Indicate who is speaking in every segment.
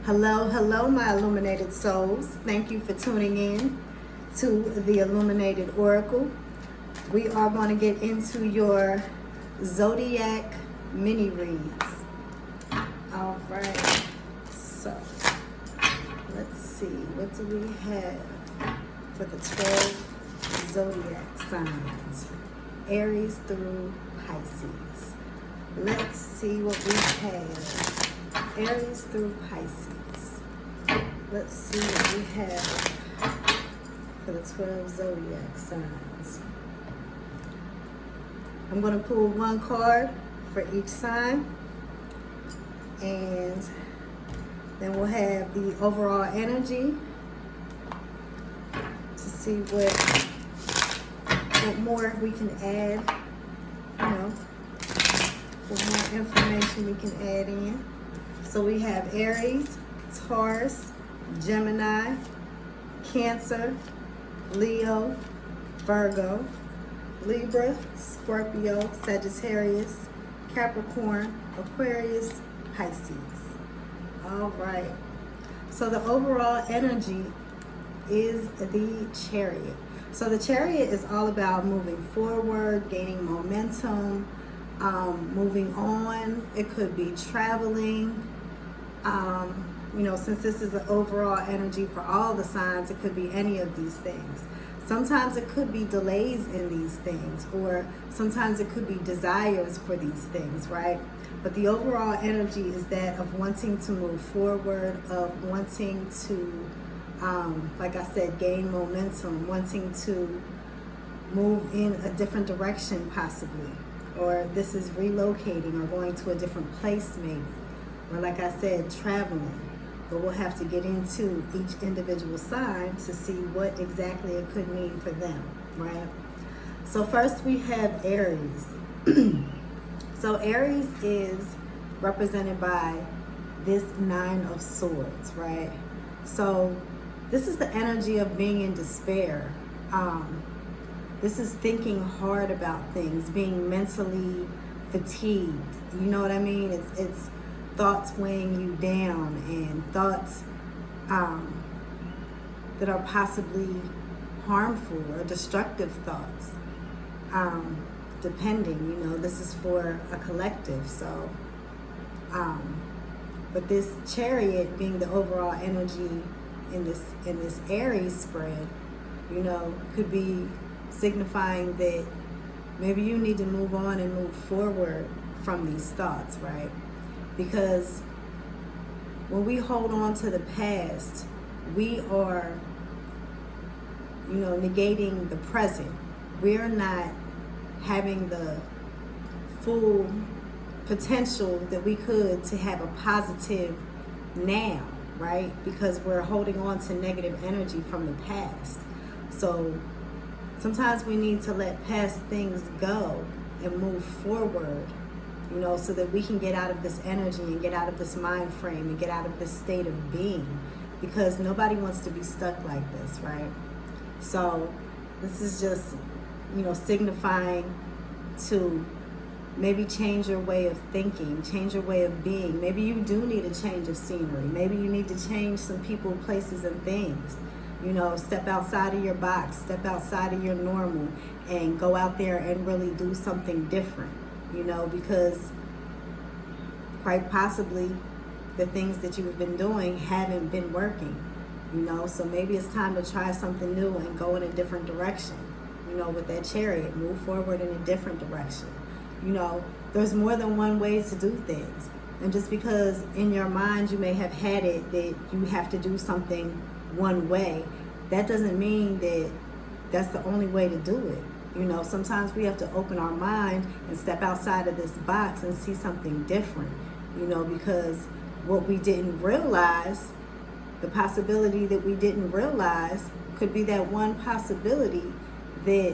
Speaker 1: Hello, hello, my illuminated souls. Thank you for tuning in to the Illuminated Oracle. We are going to get into your zodiac mini reads. All right. So, let's see. What do we have for the 12 zodiac signs? Aries through Pisces. Let's see what we have. Aries through Pisces. Let's see what we have for the 12 zodiac signs. I'm going to pull one card for each sign, and then we'll have the overall energy to see what more we can add, what more information we can add in. So we have Aries, Taurus, Gemini, Cancer, Leo, Virgo, Libra, Scorpio, Sagittarius, Capricorn, Aquarius, Pisces. All right. So the overall energy is the Chariot. So the Chariot is all about moving forward, gaining momentum, moving on. It could be traveling. Since this is the overall energy for all the signs, it could be any of these things. Sometimes it could be delays in these things, or sometimes it could be desires for these things, right? But the overall energy is that of wanting to move forward, of wanting to, like I said, gain momentum, wanting to move in a different direction possibly, or this is relocating or going to a different place maybe, or like I said, traveling. But we'll have to get into each individual sign to see what exactly it could mean for them, right? So first we have Aries. So Aries is represented by this 9 of Swords, right? So this is the energy of being in despair. This is thinking hard about things, being mentally fatigued. You know what I mean? It's thoughts weighing you down, and thoughts that are possibly harmful or destructive thoughts, depending, this is for a collective. So, but this Chariot being the overall energy in this Aries spread, could be signifying that maybe you need to move on and move forward from these thoughts, right? Because when we hold on to the past, we are, negating the present. We're not having the full potential that we could to have a positive now, right? Because we're holding on to negative energy from the past. So sometimes we need to let past things go and move forward, so that we can get out of this energy and get out of this mind frame and get out of this state of being, because nobody wants to be stuck like this, right? So this is just, signifying to maybe change your way of thinking, change your way of being. Maybe you do need a change of scenery. Maybe you need to change some people, places, and things. Step outside of your box, step outside of your normal, and go out there and really do something different. Because quite possibly the things that you've been doing haven't been working, so maybe it's time to try something new and go in a different direction, with that Chariot, move forward in a different direction. There's more than one way to do things. And just because in your mind you may have had it that you have to do something one way, that doesn't mean that that's the only way to do it. Sometimes we have to open our mind and step outside of this box and see something different, because what we didn't realize, the possibility that we didn't realize could be that one possibility that,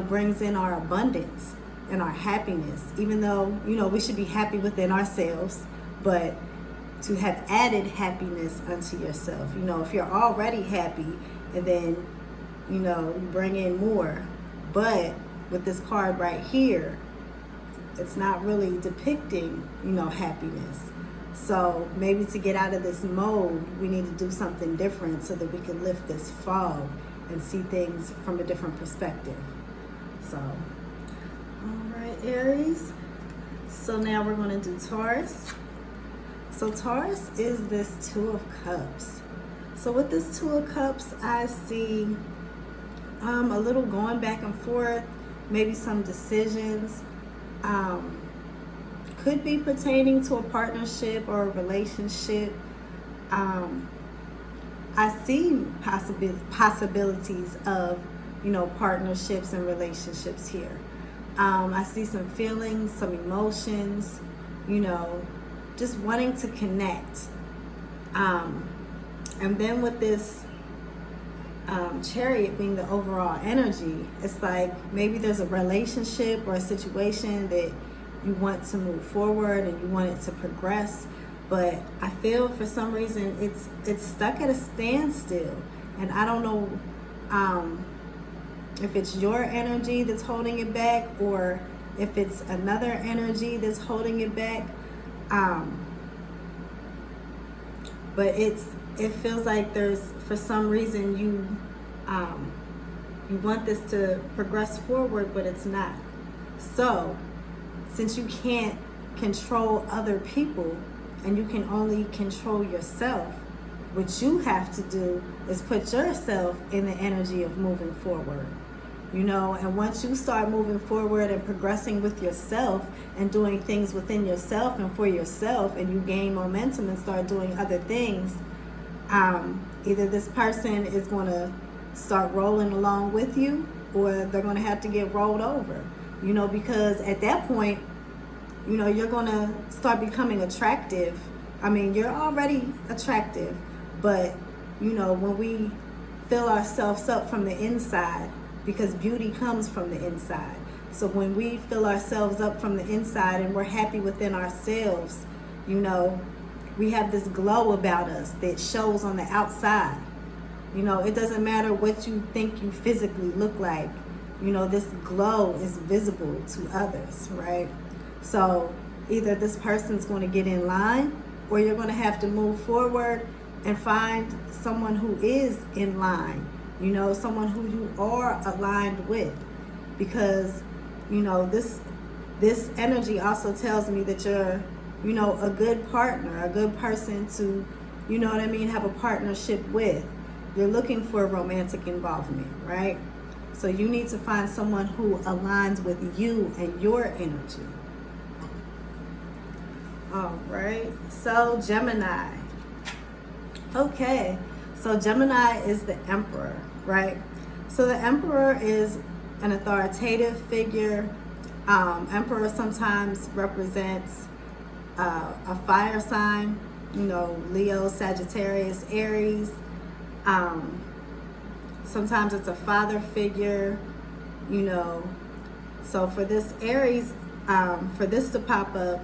Speaker 1: brings in our abundance and our happiness, even though, we should be happy within ourselves, but to have added happiness unto yourself. If you're already happy and then, you bring in more. But with this card right here, it's not really depicting, happiness. So maybe to get out of this mode, we need to do something different so that we can lift this fog and see things from a different perspective. So, all right, Aries. So now we're going to do Taurus. So Taurus is this Two of Cups. So with this Two of Cups, I see a little going back and forth, maybe some decisions. Could be pertaining to a partnership or a relationship. I see possibilities of, partnerships and relationships here. I see some feelings, some emotions, just wanting to connect. And then with this Chariot being the overall energy, it's like maybe there's a relationship or a situation that you want to move forward and you want it to progress, but I feel for some reason it's stuck at a standstill, and I don't know if it's your energy that's holding it back or if it's another energy that's holding it back. But it feels like there's, for some reason, you want this to progress forward, but it's not. So since you can't control other people and you can only control yourself, what you have to do is put yourself in the energy of moving forward. And once you start moving forward and progressing with yourself and doing things within yourself and for yourself, and you gain momentum and start doing other things, either this person is going to start rolling along with you, or they're going to have to get rolled over, because at that point, you're going to start becoming attractive. I mean, you're already attractive, but, when we fill ourselves up from the inside, because beauty comes from the inside. So when we fill ourselves up from the inside and we're happy within ourselves, we have this glow about us that shows on the outside. It doesn't matter what you think you physically look like. This glow is visible to others, right? So either this person's going to get in line, or you're going to have to move forward and find someone who is in line, someone who you are aligned with. Because, this energy also tells me that you're, a good partner, a good person to, have a partnership with. You're looking for romantic involvement, right? So you need to find someone who aligns with you and your energy. All right, so Gemini. Okay, so Gemini is the Emperor, right? So the Emperor is an authoritative figure. Emperor sometimes represents a fire sign, Leo, Sagittarius, Aries. Sometimes it's a father figure, So for this Aries, for this to pop up,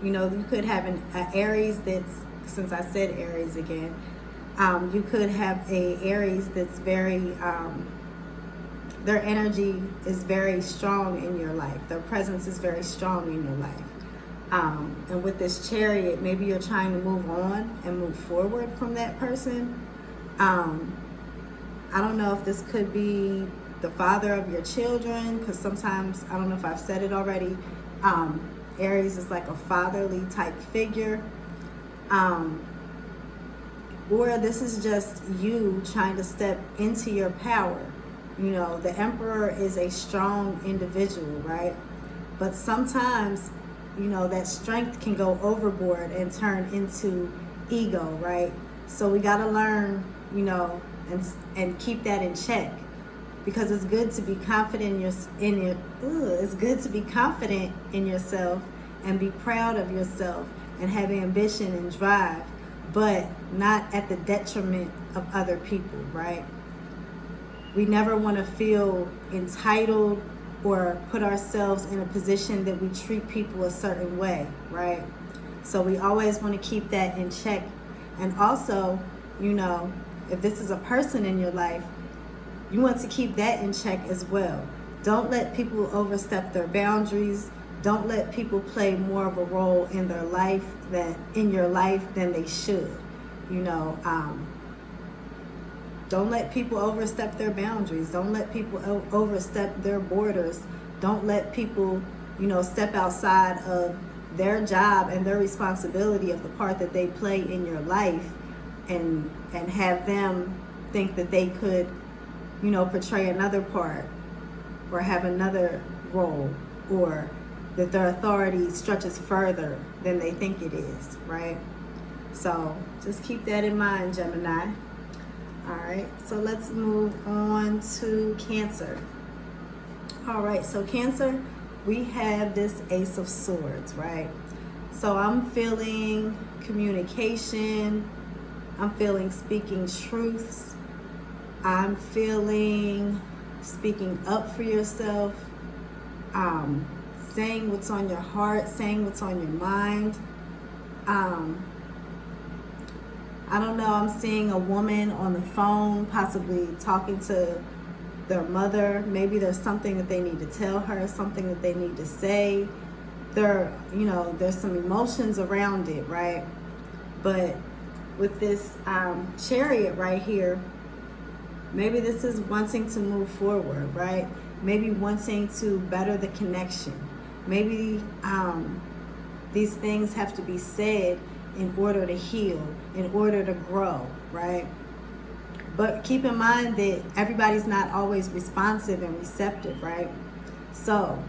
Speaker 1: you could have an Aries that's, since I said Aries again, you could have a Aries that's very, their energy is very strong in your life. Their presence is very strong in your life. And with this Chariot, maybe you're trying to move on and move forward from that person. I don't know if this could be the father of your children, because sometimes, I don't know if I've said it already, Aries is like a fatherly type figure. Or this is just you trying to step into your power. The Emperor is a strong individual, right? But sometimes, that strength can go overboard and turn into ego, right? So we got to learn, and keep that in check, because it's good to be confident it's good to be confident in yourself and be proud of yourself and have ambition and drive, but not at the detriment of other people, right? We never want to feel entitled or put ourselves in a position that we treat people a certain way, right? So we always want to keep that in check. And also, if this is a person in your life, you want to keep that in check as well. Don't let people overstep their boundaries. Don't let people play more of a role in their life in your life than they should. You know, don't let people overstep their boundaries. Don't let people overstep their borders. Don't let people, you know, step outside of their job and their responsibility of the part that they play in your life, and have them think that they could, you know, portray another part or have another role, or that their authority stretches further than they think it is, right? So just keep that in mind, Gemini. All right, so let's move on to Cancer. All right, so Cancer, we have this Ace of Swords, right? So I'm feeling communication. I'm feeling speaking truths. I'm feeling speaking up for yourself. Saying what's on your heart, saying what's on your mind. I don't know, I'm seeing a woman on the phone possibly talking to their mother. Maybe there's something that they need to tell her, something that they need to say. There's some emotions around it, right? But with this Chariot right here, maybe this is wanting to move forward, right? Maybe wanting to better the connection. Maybe these things have to be said in order to heal, in order to grow, right? But keep in mind that everybody's not always responsive and receptive, right? So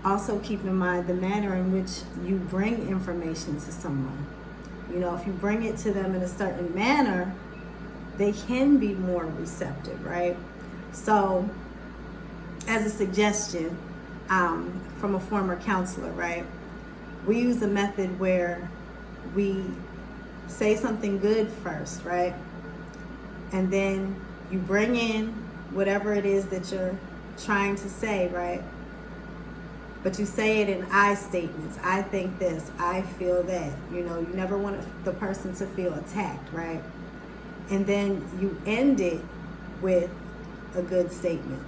Speaker 1: also keep in mind the manner in which you bring information to someone. You know, if you bring it to them in a certain manner, they can be more receptive, right? So as a suggestion from a former counselor, right? We use a method where we say something good first, right? And then you bring in whatever it is that you're trying to say, right? But you say it in I statements. I think this, I feel that. You know, you never want the person to feel attacked, right? And then you end it with a good statement.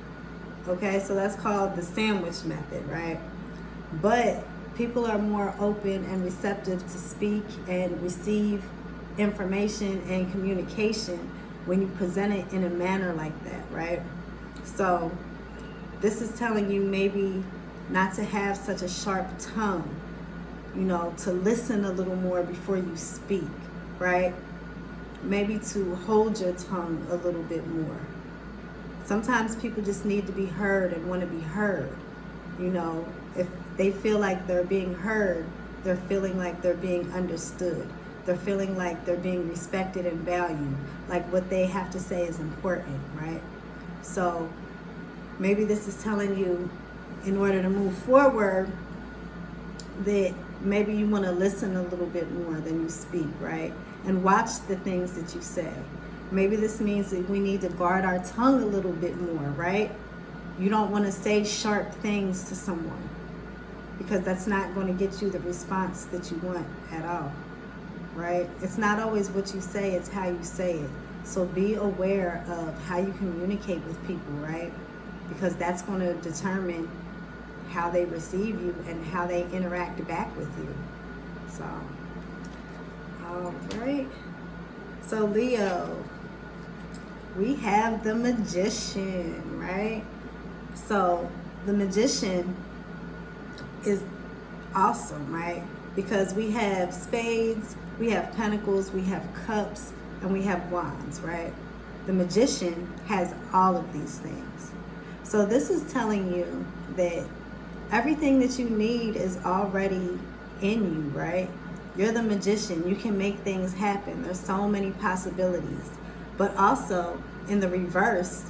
Speaker 1: Okay, so that's called the sandwich method, right? But people are more open and receptive to speak and receive information and communication when you present it in a manner like that, right? So this is telling you maybe not to have such a sharp tongue, you know, to listen a little more before you speak, right? Maybe to hold your tongue a little bit more. Sometimes people just need to be heard and want to be heard. You know, if they feel like they're being heard, they're feeling like they're being understood. They're feeling like they're being respected and valued, like what they have to say is important, right? So maybe this is telling you, in order to move forward, that maybe you want to listen a little bit more than you speak, right? And watch the things that you say. Maybe this means that we need to guard our tongue a little bit more, right? You don't want to say sharp things to someone, because that's not going to get you the response that you want at all, right? It's not always what you say, it's how you say it. So be aware of how you communicate with people, right? Because that's going to determine how they receive you and how they interact back with you. So, all right. So Leo, we have the Magician, right? So the Magician is awesome, right? Because we have spades, we have pentacles, we have cups, and we have wands, right? The Magician has all of these things. So this is telling you that everything that you need is already in you, right? You're the Magician. You can make things happen. There's so many possibilities. But also, in the reverse,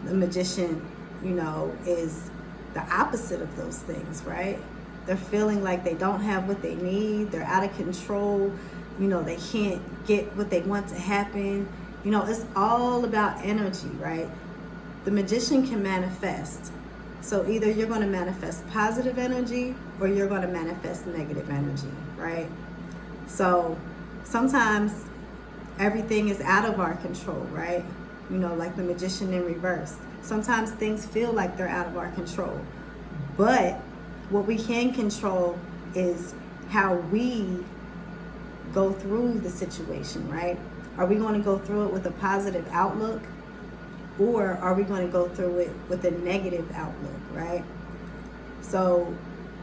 Speaker 1: the Magician, you know, is the opposite of those things, right? They're feeling like they don't have what they need. They're out of control. You know, they can't get what they want to happen. You know, it's all about energy, right? The Magician can manifest. So either you're going to manifest positive energy or you're going to manifest negative energy, right? So sometimes everything is out of our control, right? You know, like the Magician in reverse. Sometimes things feel like they're out of our control. But what we can control is how we go through the situation, right? Are we going to go through it with a positive outlook, or are we going to go through it with a negative outlook, right? So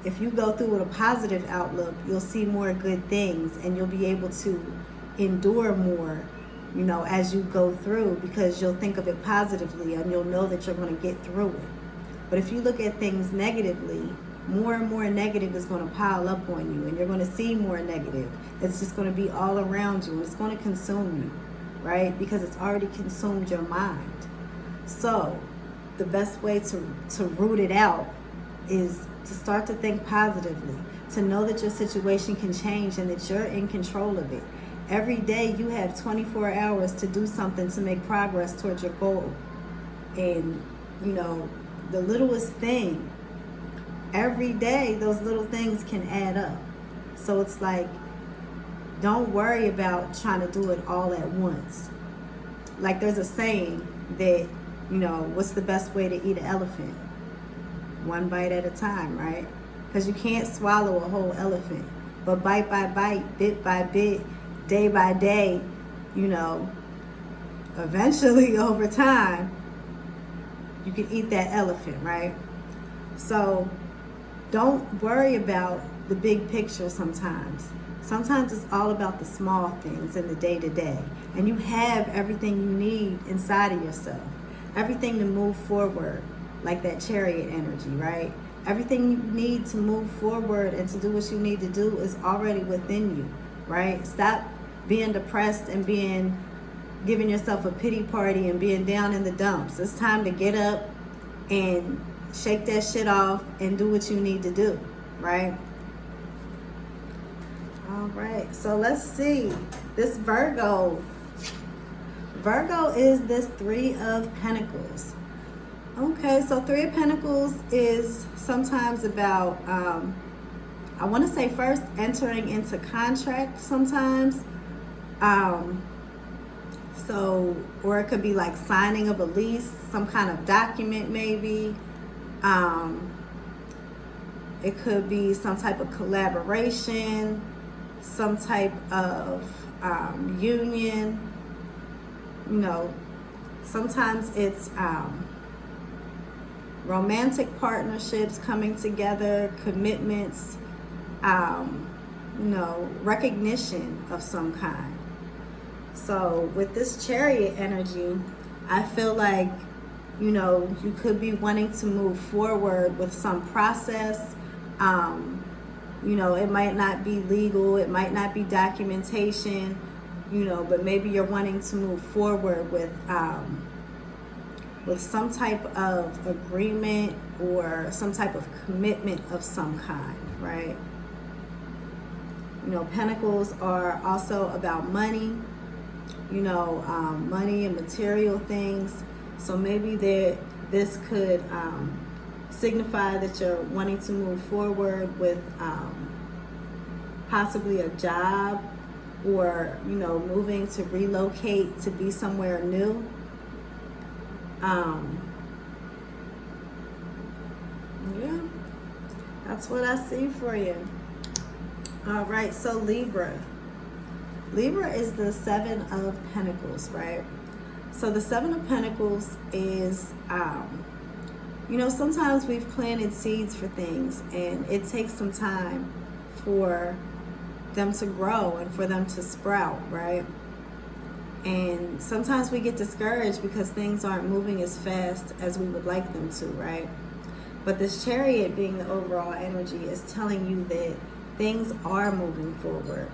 Speaker 1: if you go through with a positive outlook, you'll see more good things, and you'll be able to endure more, you know, as you go through, because you'll think of it positively and you'll know that you're going to get through it. But if you look at things negatively, more and more negative is going to pile up on you, and you're going to see more negative. It's just going to be all around you, and it's going to consume you, right? Because it's already consumed your mind. So the best way to root it out is to start to think positively, to know that your situation can change and that you're in control of it. Every day you have 24 hours to do something to make progress towards your goal. And, you know, the littlest thing, every day those little things can add up. So it's like, don't worry about trying to do it all at once. Like there's a saying that, you know, what's the best way to eat an elephant? One bite at a time, right? Because you can't swallow a whole elephant. But bite by bite, bit by bit, day by day, you know, eventually over time, you can eat that elephant, right? So don't worry about the big picture sometimes. Sometimes it's all about the small things in the day-to-day. And you have everything you need inside of yourself. Everything to move forward, like that Chariot energy, right? Everything you need to move forward and to do what you need to do is already within you, right? Stop being depressed and giving yourself a pity party and being down in the dumps. It's time to get up and shake that shit off and do what you need to do, right? All right, so let's see. This Virgo is this Three of Pentacles. Okay, so Three of Pentacles is sometimes about, I want to say first entering into contract sometimes. So, or it could be like signing of a lease, some kind of document maybe. It could be some type of collaboration, some type of union. You know, sometimes it's romantic partnerships coming together, commitments, you know, recognition of some kind. So with this Chariot energy, I feel like, you know, you could be wanting to move forward with some process. You know, it might not be legal, it might not be documentation, you know, but maybe you're wanting to move forward with some type of agreement or some type of commitment of some kind, right? You know, Pentacles are also about money, you know, money and material things. So maybe this could signify that you're wanting to move forward with possibly a job, or, you know, moving to relocate to be somewhere new. Yeah, that's what I see for you. All right, so Libra. Libra is the Seven of Pentacles, right? So the Seven of Pentacles is, you know, sometimes we've planted seeds for things, and it takes some time for them to grow and for them to sprout, right? And sometimes we get discouraged because things aren't moving as fast as we would like them to, right? But this Chariot, being the overall energy, is telling you that things are moving forward,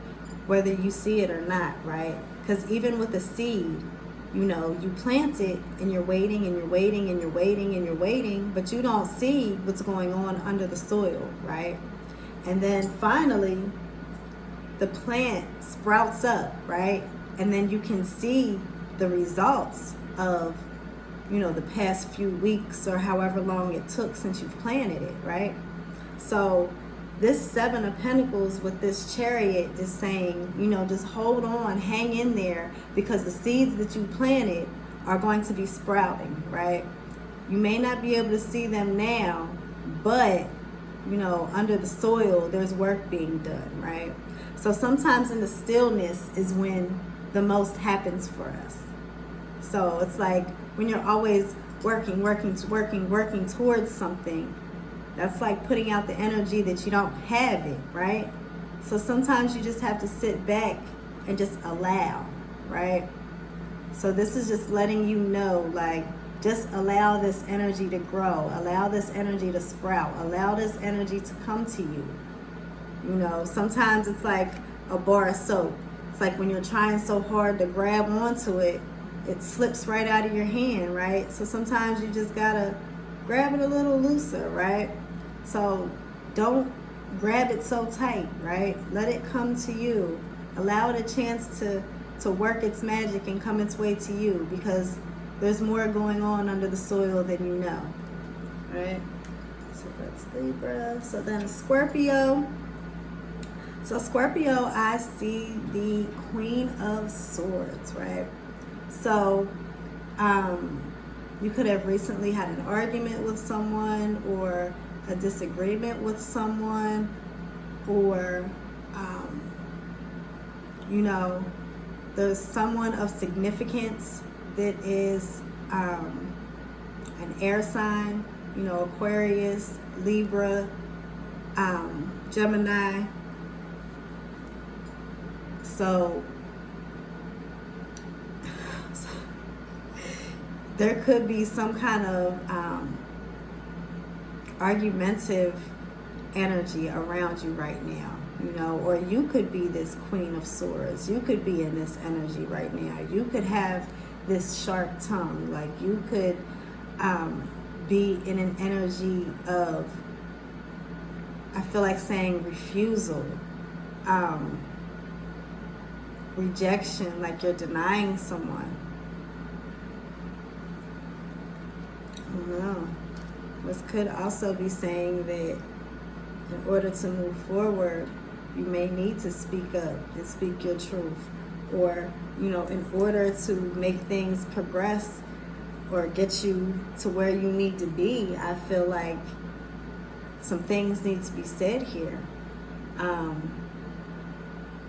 Speaker 1: whether you see it or not, right? Because even with a seed, you know, you plant it and you're waiting and you're waiting and you're waiting and you're waiting, but you don't see what's going on under the soil, right? And then finally, the plant sprouts up, right? And then you can see the results of, you know, the past few weeks or however long it took since you've planted it, right? So this Seven of Pentacles with this Chariot is saying, you know, just hold on, hang in there, because the seeds that you planted are going to be sprouting, right? You may not be able to see them now, but you know, under the soil, there's work being done, right? So sometimes in the stillness is when the most happens for us. So it's like when you're always working towards something, that's like putting out the energy that you don't have it, right? So sometimes you just have to sit back and just allow, right? So this is just letting you know, like, just allow this energy to grow, allow this energy to sprout, allow this energy to come to you. You know, sometimes it's like a bar of soap. It's like when you're trying so hard to grab onto it, it slips right out of your hand, right? So sometimes you just gotta grab it a little looser, right? So don't grab it so tight, right? Let it come to you. Allow it a chance to work its magic and come its way to you, because there's more going on under the soil than you know, right? So that's Libra. So then Scorpio. So Scorpio, I see the Queen of Swords, right? So you could have recently had an argument with someone, or a disagreement with someone, or you know, there's someone of significance that is an air sign, you know, Aquarius, Libra, Gemini. So there could be some kind of argumentative energy around you right now, you know, or you could be this Queen of Swords. You could be in this energy right now. You could have this sharp tongue. Like, you could be in an energy of, I feel like saying refusal, rejection, like you're denying someone. I don't know. This could also be saying that in order to move forward, you may need to speak up and speak your truth. Or, you know, in order to make things progress or get you to where you need to be, I feel like some things need to be said here.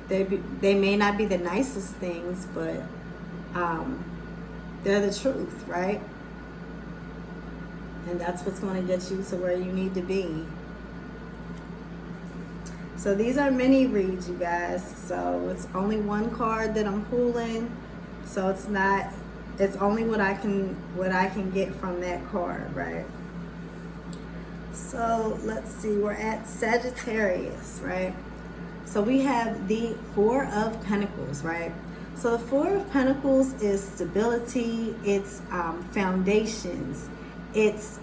Speaker 1: They may not be the nicest things, but they're the truth, right? And that's what's going to get you to where you need to be. So these are mini reads, you guys. So it's only one card that I'm pulling. So it's only what I can get from that card, right? So let's see, we're at Sagittarius, right? So we have the Four of Pentacles, right? So the Four of Pentacles is stability, it's foundations, it's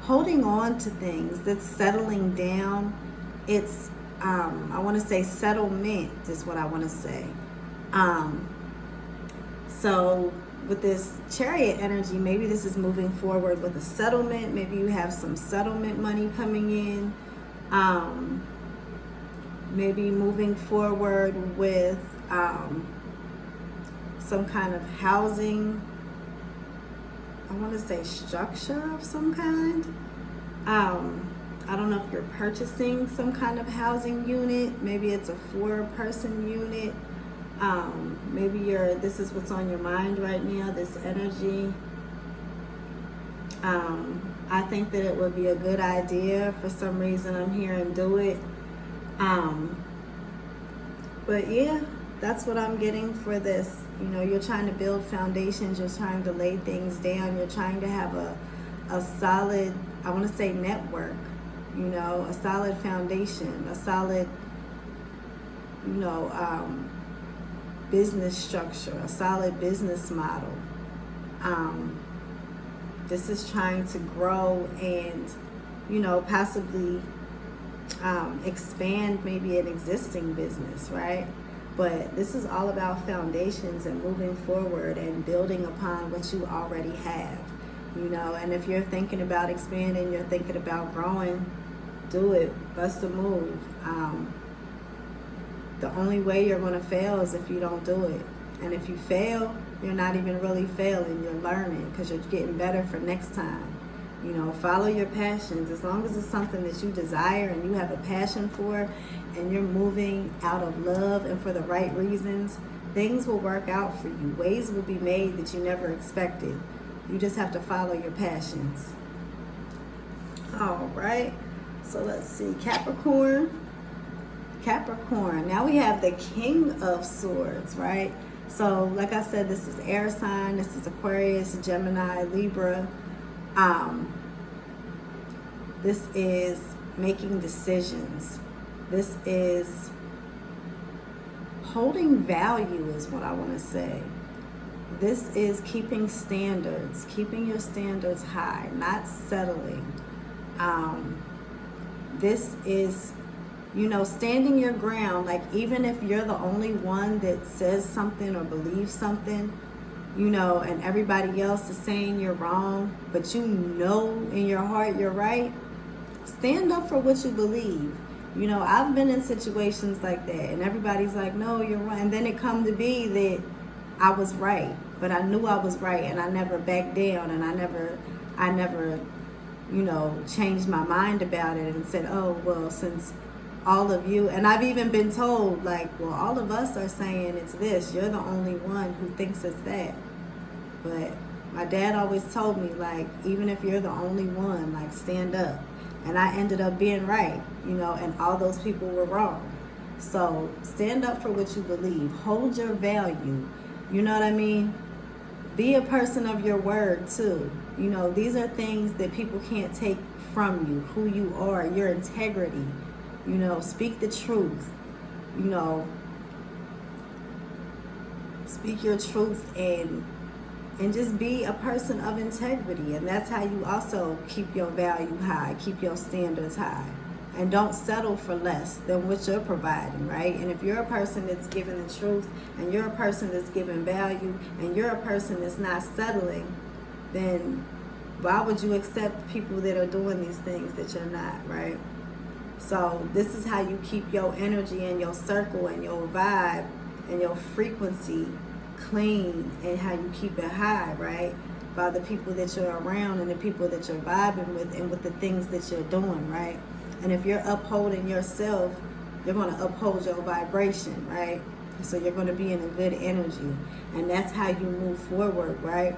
Speaker 1: holding on to things, that's settling down. It's, I want to say settlement is what I want to say. So with this Chariot energy, maybe this is moving forward with a settlement. Maybe you have some settlement money coming in. Maybe moving forward with some kind of housing, I want to say structure of some kind. I don't know if you're purchasing some kind of housing unit. Maybe it's a 4-person unit. Maybe this is what's on your mind right now, this energy. I think that it would be a good idea. For some reason, I'm hearing do it. But yeah, that's what I'm getting for this. You know, you're trying to build foundations. You're trying to lay things down. You're trying to have a solid, I want to say network. You know, a solid foundation, a solid, you know, business structure, a solid business model. This is trying to grow and, you know, possibly expand maybe an existing business, right? But this is all about foundations and moving forward and building upon what you already have, you know. And if you're thinking about expanding, you're thinking about growing, do it. Bust a move. The only way you're going to fail is if you don't do it. And if you fail, you're not even really failing. You're learning, because you're getting better for next time. You know, follow your passions. As long as it's something that you desire and you have a passion for, and you're moving out of love and for the right reasons, things will work out for you. Ways will be made that you never expected. You just have to follow your passions. All right. So let's see. Capricorn. Now we have the King of Swords, right? So like I said, this is air sign. This is Aquarius, Gemini, Libra. This is making decisions. This is holding value is what I want to say. This is keeping standards, keeping your standards high, not settling. This is, you know, standing your ground. Like, even if you're the only one that says something or believes something, you know, and everybody else is saying you're wrong, but you know in your heart you're right, stand up for what you believe. You know, I've been in situations like that, and everybody's like, no, you're right. And then it come to be that I was right, but I knew I was right, and I never backed down, and I never, you know, changed my mind about it and said, oh, well, since all of you, and I've even been told, like, well, all of us are saying it's this, you're the only one who thinks it's that. But my dad always told me, like, even if you're the only one, like, stand up. And I ended up being right, you know, and all those people were wrong. So stand up for what you believe. Hold your value. You know what I mean? Be a person of your word too. You know, these are things that people can't take from you. Who you are, your integrity. You know, speak the truth. You know, speak your truth and just be a person of integrity. And that's how you also keep your value high, keep your standards high. And don't settle for less than what you're providing, right? And if you're a person that's giving the truth, and you're a person that's giving value, and you're a person that's not settling, then why would you accept people that are doing these things that you're not, right? So this is how you keep your energy and your circle and your vibe and your frequency clean, and how you keep it high, right? By the people that you're around and the people that you're vibing with, and with the things that you're doing, right? And if you're upholding yourself, you're going to uphold your vibration, right? So you're going to be in a good energy, and that's how you move forward, right?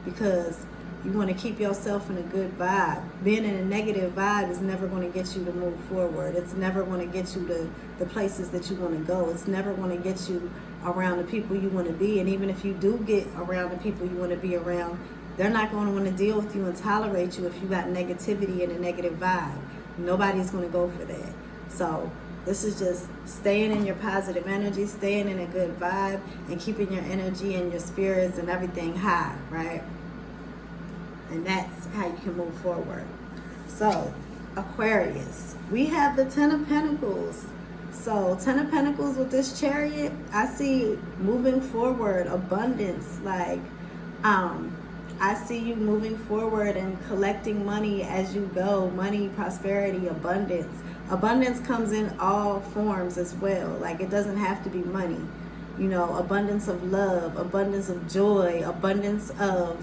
Speaker 1: Because you want to keep yourself in a good vibe. Being in a negative vibe is never going to get you to move forward. It's never going to get you to the places that you want to go. It's never going to get you around the people you want to be. And even if you do get around the people you want to be around, they're not going to want to deal with you and tolerate you if you got negativity and a negative vibe. Nobody's going to go for that. So this is just staying in your positive energy, staying in a good vibe, and keeping your energy and your spirits and everything high, right? And that's how you can move forward. So, Aquarius, we have the Ten of Pentacles. So, Ten of Pentacles with this Chariot, I see moving forward, abundance. Like, I see you moving forward and collecting money as you go. Money, prosperity, abundance. Abundance comes in all forms as well. Like, it doesn't have to be money. You know, abundance of love, abundance of joy, abundance of,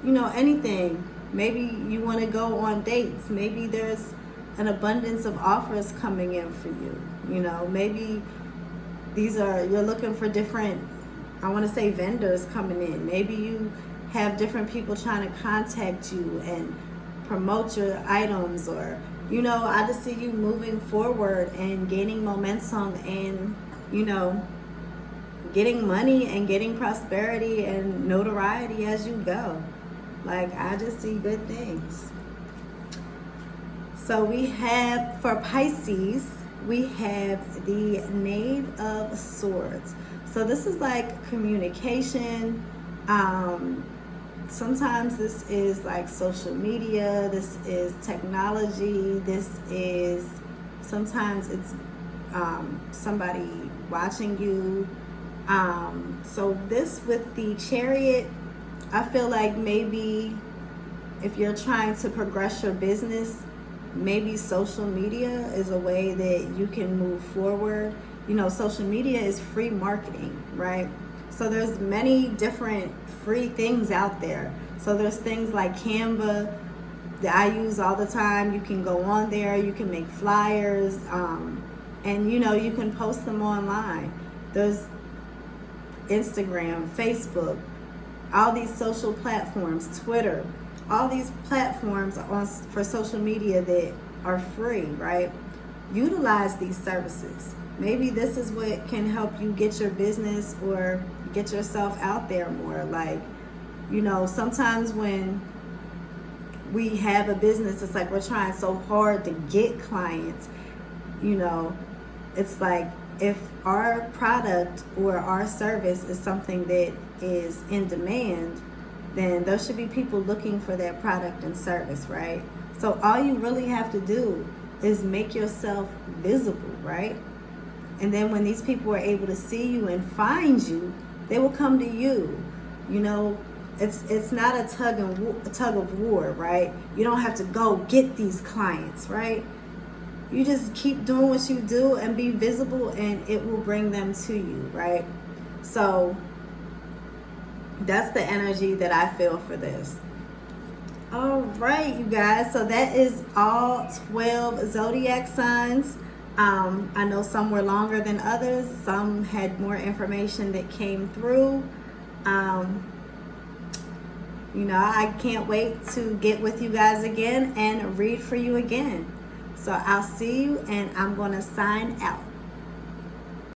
Speaker 1: you know, anything. Maybe you want to go on dates. Maybe there's an abundance of offers coming in for you. You know, maybe you're looking for different, I want to say, vendors coming in. Maybe you have different people trying to contact you and promote your items, or, you know, I just see you moving forward and gaining momentum and, you know, getting money and getting prosperity and notoriety as you go. Like, I just see good things. So we have, for Pisces, we have the Knave of Swords. So this is like communication. Sometimes this is like social media. This is technology. This is, sometimes it's somebody watching you. So this with the Chariot, I feel like maybe if you're trying to progress your business, maybe social media is a way that you can move forward. You know, social media is free marketing, right? So there's many different free things out there. So there's things like Canva that I use all the time. You can go on there, you can make flyers, and you know, you can post them online. There's Instagram, Facebook, all these social platforms, Twitter, all these platforms for social media that are free, right? Utilize these services. Maybe this is what can help you get your business or get yourself out there more. Like, you know, sometimes when we have a business, it's like we're trying so hard to get clients. You know, it's like if our product or our service is something that is in demand, then there should be people looking for that product and service, right? So all you really have to do is make yourself visible, right? And then when these people are able to see you and find you, they will come to you. You know, it's not a tug of war, right? You don't have to go get these clients, right? You just keep doing what you do and be visible, and it will bring them to you, right? So that's the energy that I feel for this. All right, you guys. So that is all 12 zodiac signs. I know some were longer than others. Some had more information that came through. You know, I can't wait to get with you guys again and read for you again. So I'll see you, and I'm going to sign out.